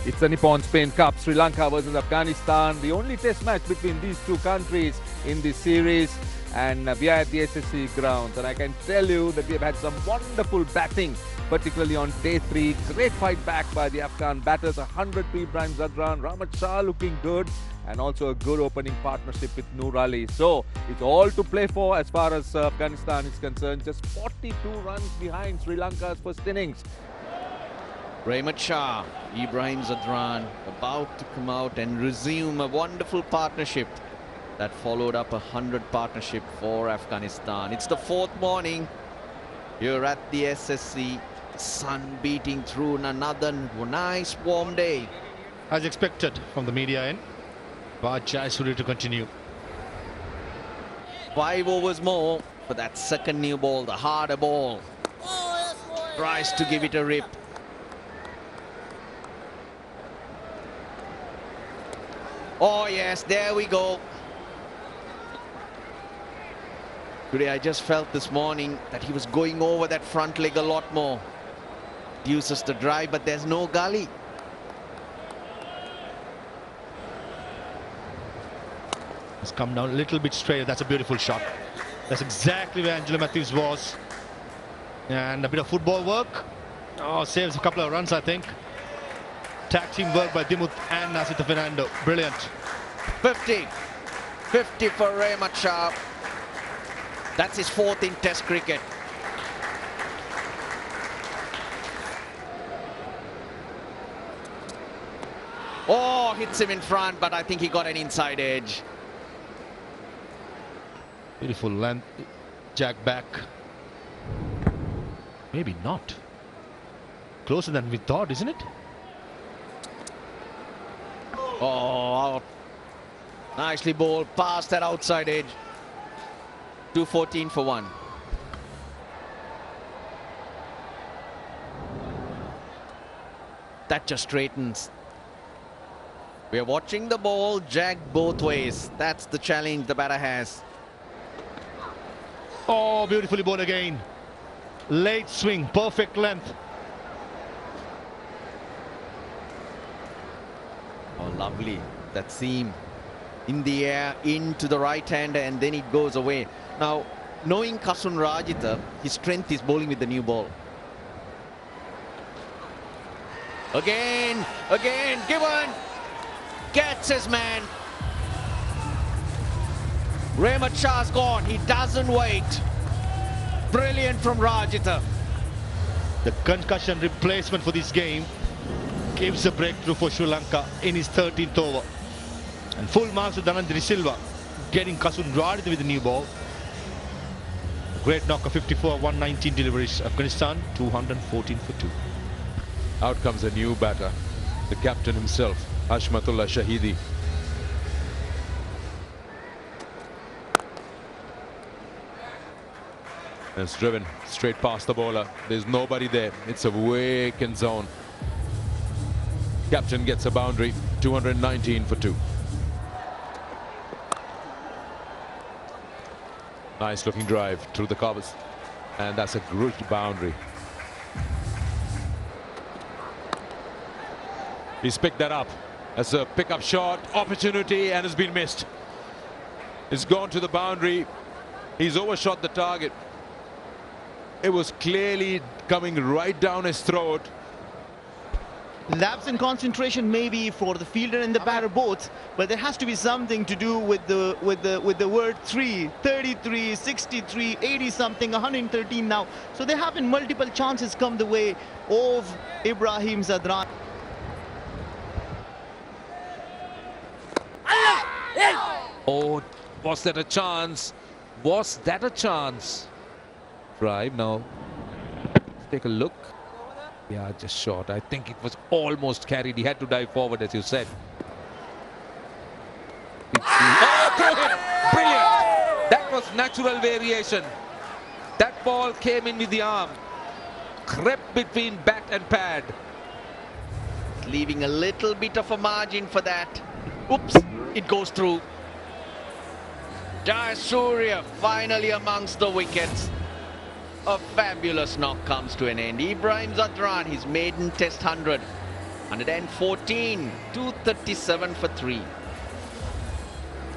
It's the Nippon Spain Cup, Sri Lanka versus Afghanistan, the only test match between these two countries in this series. And we are at the SSC grounds, and I can tell you that we have had some wonderful batting, particularly on day 3. Great fight back by the Afghan batters, 100 for Ibrahim Zadran, Rahmat Shah looking good, and also a good opening partnership with Noor Ali. So it's all to play for as far as Afghanistan is concerned. Just 42 runs behind Sri Lanka's first innings. Rahmat Shah, Ibrahim Zadran about to come out and resume a wonderful partnership that followed up a 100 partnership for Afghanistan. It's the 4th morning here at the SSC. Sun beating through another nice warm day. As expected from the media end, but Jayasuriya to continue. 5 overs more for that second new ball, the harder ball. Tries to give it a rip. Oh yes, there we go. Today I just felt this morning that he was going over that front leg a lot more. Uses the drive, but there's no gully. It's come down a little bit straight. That's a beautiful shot. That's exactly where Angelo Matthews was. And a bit of football work. Oh, saves a couple of runs, I think. Tag team work by Dimuth and Nasita Fernando. Brilliant. 50. 50 for Rahmat Shah. That's his 4th in Test cricket. Oh, hits him in front, but I think he got an inside edge. Beautiful length. Jack back. Maybe not. Closer than we thought, isn't it? Oh, out. Nicely bowled past that outside edge. 214 for 1. That just straightens. We are watching the ball jag both ways. That's the challenge the batter has. Oh, beautifully bowled again. Late swing, perfect length. Oh, lovely. That seam in the air into the right hander, and then it goes away. Now, knowing Kasun Rajitha, his strength is bowling with the new ball. Again, Given gets his man. Rahmat Shah's gone. He doesn't wait. Brilliant from Rajitha. The concussion replacement for this game gives a breakthrough for Sri Lanka in his 13th over. And full marks to Dhananjay Silva, getting Kasun Rajitha with the new ball. Great knocker, 54, 119 deliveries. Afghanistan, 214 for 2. Out comes a new batter, the captain himself, Hashmatullah Shahidi. And it's driven straight past the bowler. There's nobody there. It's a vacant zone. Captain gets a boundary, 219 for 2. Nice looking drive through the covers. And that's a good boundary. He's picked that up as a pickup shot opportunity and has been missed. It's gone to the boundary. He's overshot the target. It was clearly coming right down his throat. Lapse in concentration maybe for the fielder and the batter both, but there has to be something to do with the word 3, 33, 63, 80 something, 113 now. So there have been multiple chances come the way of Ibrahim Zadran. Oh, was that a chance? Was that a chance? Drive now. Let's take a look. Yeah, just short. I think it was almost carried. He had to dive forward, as you said. Oh, throw hit! Brilliant! That was natural variation. That ball came in with the arm. Crept between bat and pad. Leaving a little bit of a margin for that. Oops, it goes through. Jayasuriya finally amongst the wickets. A fabulous knock comes to an end. Ibrahim Zadran, his maiden Test 100. 114, 237 for 3.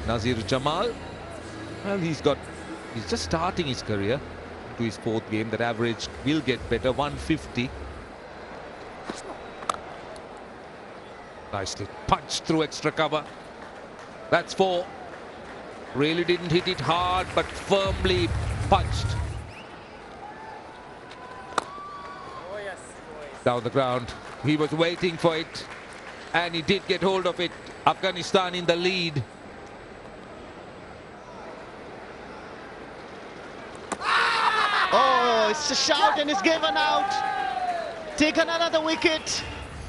Nazir Jamal, well, he's just starting his career to his 4th game. That average will get better, 150. Nicely punched through extra cover. That's 4. Really didn't hit it hard, but firmly punched. Down the ground. He was waiting for it, and he did get hold of it. Afghanistan in the lead. Oh, it's a shout and it's given out. Taken another wicket.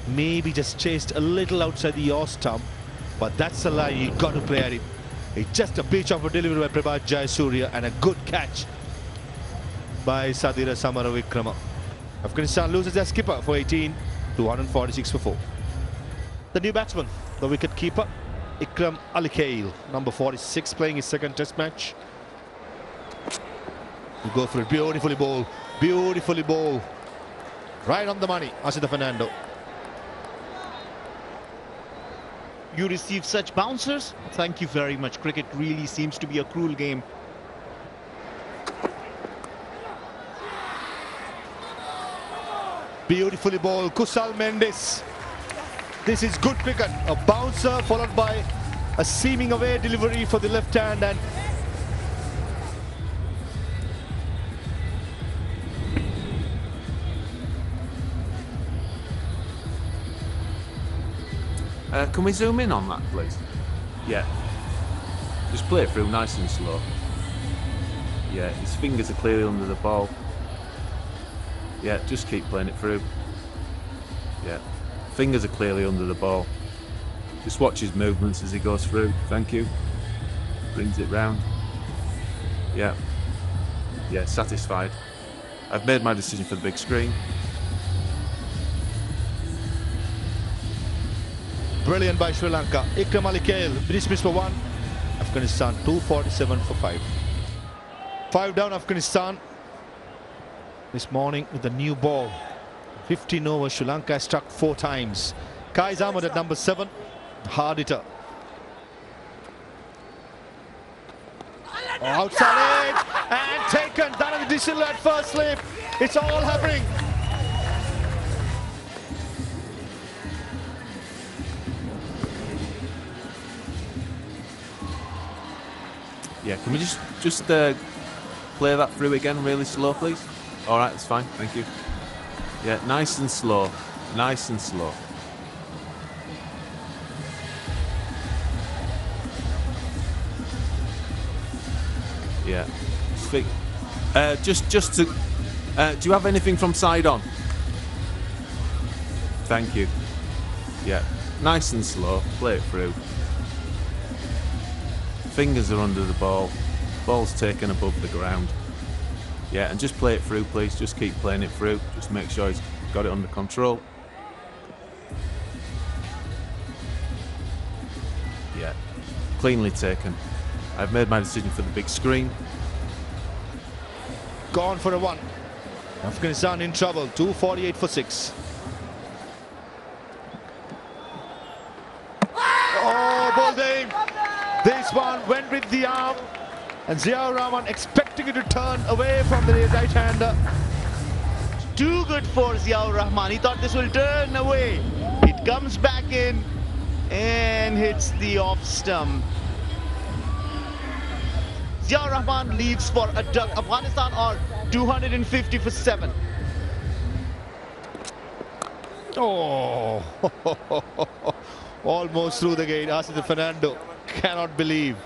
Maybe just chased a little outside the off stump, but that's a lie. You got to play at him. It's just a pitch of a delivery by Prabhat Jayasuriya and a good catch by Sadira Samaravikrama. Afghanistan loses their skipper for 18, 246 for 4. The new batsman, the wicket keeper, Ikram Alikhail, number 46, playing his 2nd test match. You go for it, beautifully bowled, right on the money, Asita Fernando. You receive such bouncers? Thank you very much. Cricket really seems to be a cruel game. Beautifully bowled, Kusal Mendes. This is good cricket. A bouncer followed by a seaming away delivery for the left hand, and can we zoom in on that, please? Yeah. Just play it through nice and slow. Yeah, his fingers are clearly under the ball. Yeah, just keep playing it through. Yeah, fingers are clearly under the ball. Just watch his movements as he goes through. Thank you. Brings it round. Yeah. Yeah, satisfied. I've made my decision for the big screen. brilliant by Sri Lanka. Ikram Alikhail, dismissed for 1. Afghanistan 247 for 5. 5 down Afghanistan this morning with a new ball. 15 overs, Sri Lanka has struck 4 times. Kais Ahmed at number 7, hard hitter. Outside edge and taken. Dhananjay De Silva at first slip. It's all happening. Yeah, can we just play that through again really slow, please? All right, that's fine. Thank you. Yeah, nice and slow. Nice and slow. Yeah. Just to... do you have anything from side on? Thank you. Yeah. Nice and slow. Play it through. Fingers are under the ball. Ball's taken above the ground. Yeah, and just play it through, please. Just keep playing it through. Just make sure he's got it under control. Yeah. Cleanly taken. I've made my decision for the big screen. Gone for a 1. Afghanistan in trouble. 248 for 6. Oh, ball game. This one went with the arm. And Ziaur Rahman expecting it to turn away from the right-hander. Too good for Ziaur Rahman. He thought this will turn away. It comes back in and hits the off stump. Ziaur Rahman leaves for a duck. Afghanistan are 250 for 7. Oh, almost through the gate. Asita Fernando cannot believe.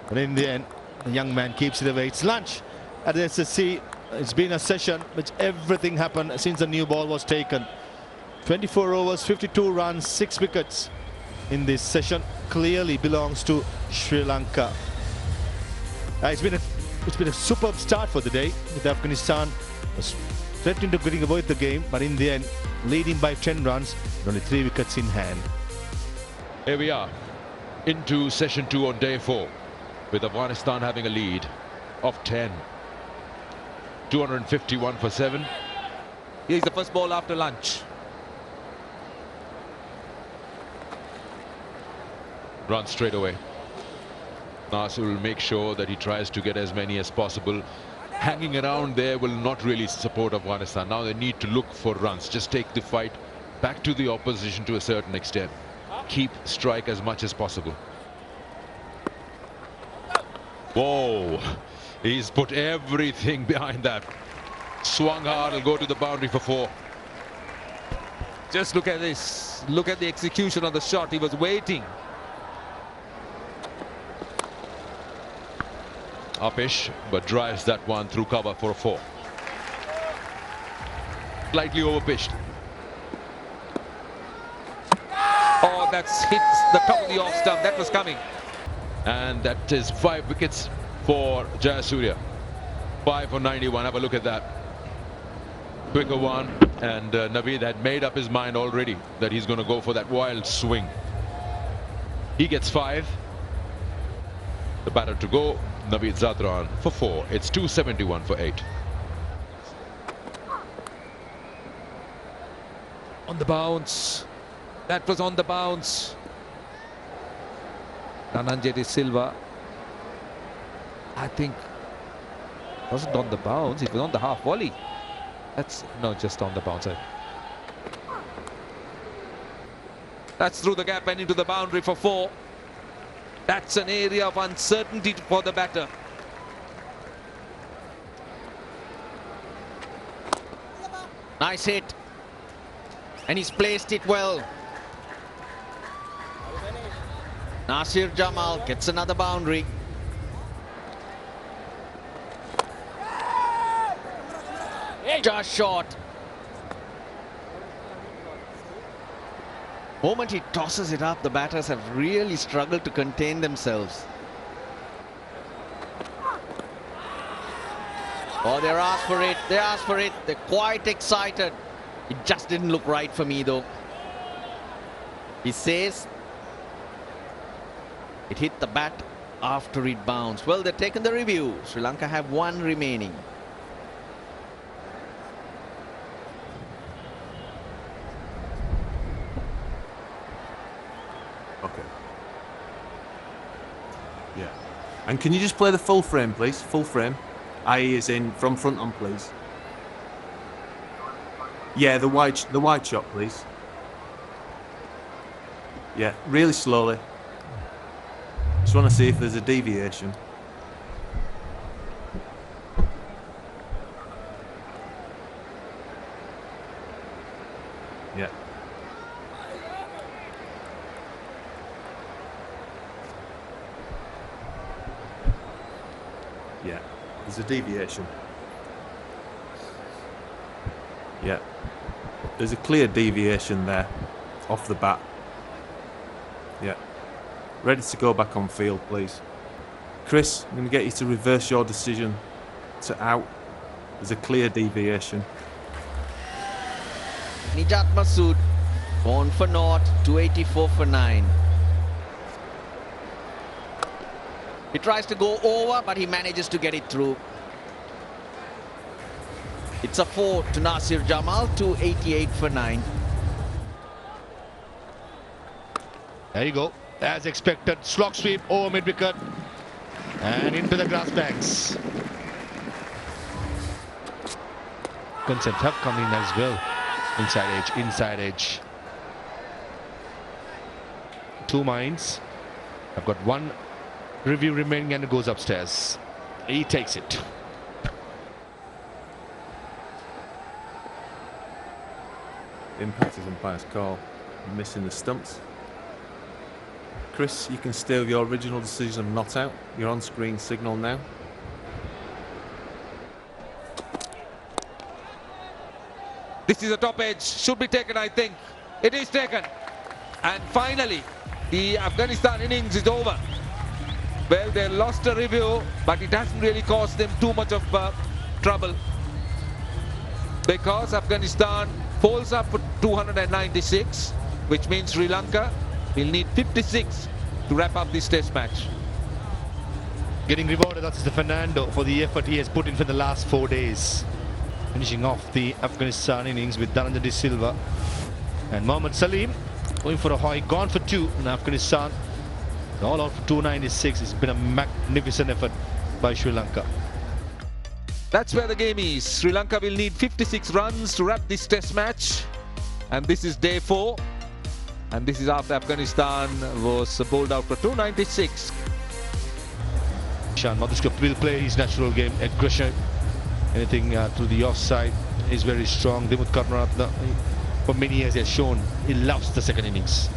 But in the end, the young man keeps it away. It's lunch at the SSC. It's been a session which everything happened since the new ball was taken. 24 overs, 52 runs, 6 wickets in this session. Clearly belongs to Sri Lanka. It's been a superb start for the day. With Afghanistan was threatening to getting away with the game, but in the end, leading by 10 runs, and only 3 wickets in hand. Here we are into session 2 on day 4, with Afghanistan having a lead of 10. 251 for 7. Here's the first ball after lunch. run straight away. Nasir will make sure that he tries to get as many as possible. Hanging around there will not really support Afghanistan. Now they need to look for runs. Just take the fight back to the opposition to a certain extent. Keep strike as much as possible. Whoa, he's put everything behind that. Swung hard, will go to the boundary for 4. Just look at this. Look at the execution of the shot. He was waiting. Upish, but drives that one through cover for a 4. Slightly overpitched. Oh, that's hits the top of the off stump. That was coming. And that is 5 wickets for Jayasuriya. 5 for 91. Have a look at that. Quicker one. And Naveed had made up his mind already that he's going to go for that wild swing. He gets 5. The batter to go, Naveed Zadran for 4. It's 271 for 8. On the bounce. That was on the bounce. Dhananjay Silva. I think wasn't on the bounce. It was on the half volley. That's no, just on the bounce. That's through the gap and into the boundary for 4. That's an area of uncertainty for the batter. Nice hit. And he's placed it well. Nasir Jamal gets another boundary. Just short. Moment he tosses it up, the batters have really struggled to contain themselves. Oh, they're asked for it. They asked for it. They're quite excited. It just didn't look right for me, though. He says it hit the bat after it bounced. Well, they've taken the review. Sri Lanka have 1 remaining. Okay. Yeah. And can you just play the full frame, please? Full frame. IE is in from front on, please. Yeah, the wide shot, please. Yeah, really slowly. Just want to see if there's a deviation. Yeah. Yeah, there's a deviation. Yeah. There's a clear deviation there, off the bat. Yeah. Ready to go back on field, please. Chris, I'm going to get you to reverse your decision to out. There's a clear deviation. Nijat Masood, gone for naught, 284 for 9. He tries to go over, but he manages to get it through. It's a 4 to Nasir Jamal, 288 for 9. There you go. As expected, slog sweep over mid-wicket and into the grass banks. Concept have come in as well. Inside edge. 2 minds. I've got 1 review remaining and it goes upstairs. He takes it. Impact is umpire's call. Missing the stumps. Chris, you can stay with your original decision of not out. Your on-screen signal now. This is a top edge. Should be taken, I think. It is taken. And finally, the Afghanistan innings is over. Well, they lost a review, but it hasn't really caused them too much of trouble. Because Afghanistan falls up for 296, which means Sri Lanka will need 56 to wrap up this test match. Getting rewarded, that's the Fernando for the effort he has put in for the last 4 days. Finishing off the Afghanistan innings with Dhananjay Silva and Mohammad Salim going for a high, gone for 2 in Afghanistan. All out for 296. It's been a magnificent effort by Sri Lanka. That's where the game is. Sri Lanka will need 56 runs to wrap this test match. And this is day 4. And this is after Afghanistan was bowled out for 296. Ishan Madhushka will play his natural game, aggression. Anything to the offside is very strong. Dimuth Karunaratne, for many years, he has shown he loves the second innings.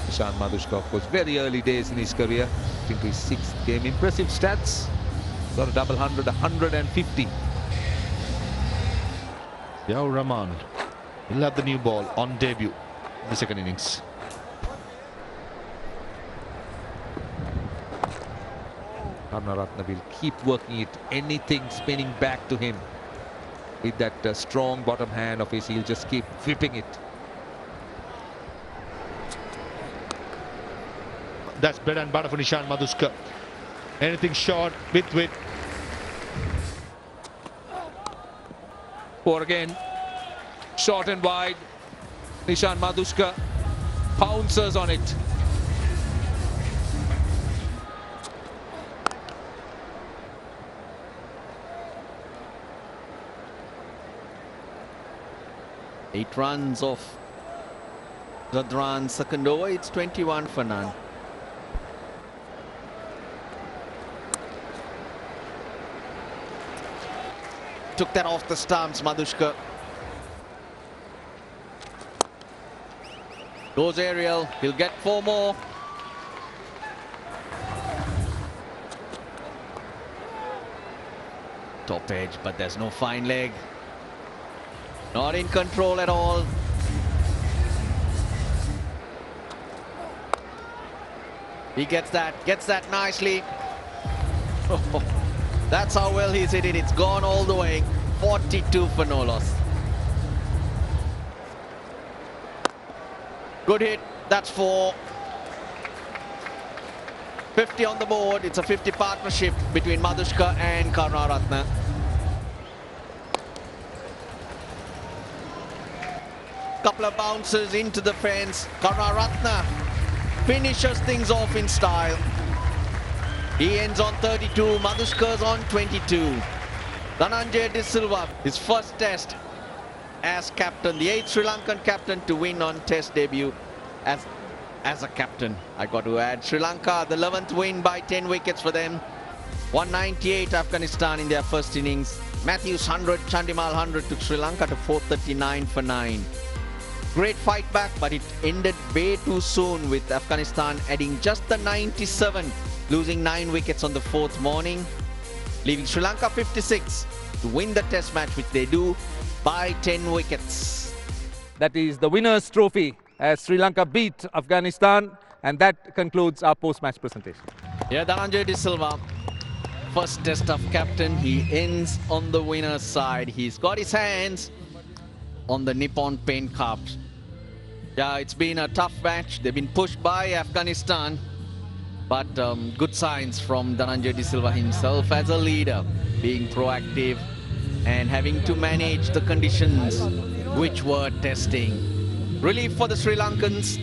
Ishan Madhushka, of course, very early days in his career, into his 6th game. Impressive stats. Got a double 100, 150. Yaur Rahman will have the new ball on debut in the second innings. Karunaratne will keep working it. Anything spinning back to him with that strong bottom hand of his, he'll just keep flipping it. That's bread and butter for Ishan Madhushka. Anything short, with. Or again, short and wide. Ishan Madhushka pounces on it. Eight runs off Zadran's second over. It's 21 for none. Took that off the stumps, Madhushka. Goes aerial. He'll get 4 more. Top edge, but there's no fine leg. Not in control at all. He gets that nicely. That's how well he's hit it. It's gone all the way. 42 for no loss. Good hit. That's 4. 50 on the board. It's a 50 partnership between Madhushka and Karunaratne. Couple of bounces into the fence. Karunaratne finishes things off in style. He ends on 32. Madhushka's on 22. Dhananjay De Silva, his first test as captain, the 8th Sri Lankan captain to win on test debut as a captain. I got to add, Sri Lanka, the 11th win by 10 wickets for them. 198 Afghanistan in their first innings. Matthews 100, Chandimal 100 took Sri Lanka to 439 for 9. Great fight back, but it ended way too soon with Afghanistan adding just the 97, losing 9 wickets on the 4th morning, leaving Sri Lanka 56 to win the test match, which they do by 10 wickets. That is the winner's trophy as Sri Lanka beat Afghanistan, and that concludes our post-match presentation. Yeah, Dhananjay De Silva, first test of captain, he ends on the winner's side. He's got his hands on the Nippon Paint Cups. Yeah, it's been a tough match. They've been pushed by Afghanistan, but good signs from Dhananjay De Silva himself as a leader, being proactive and having to manage the conditions which were testing. Relief for the Sri Lankans.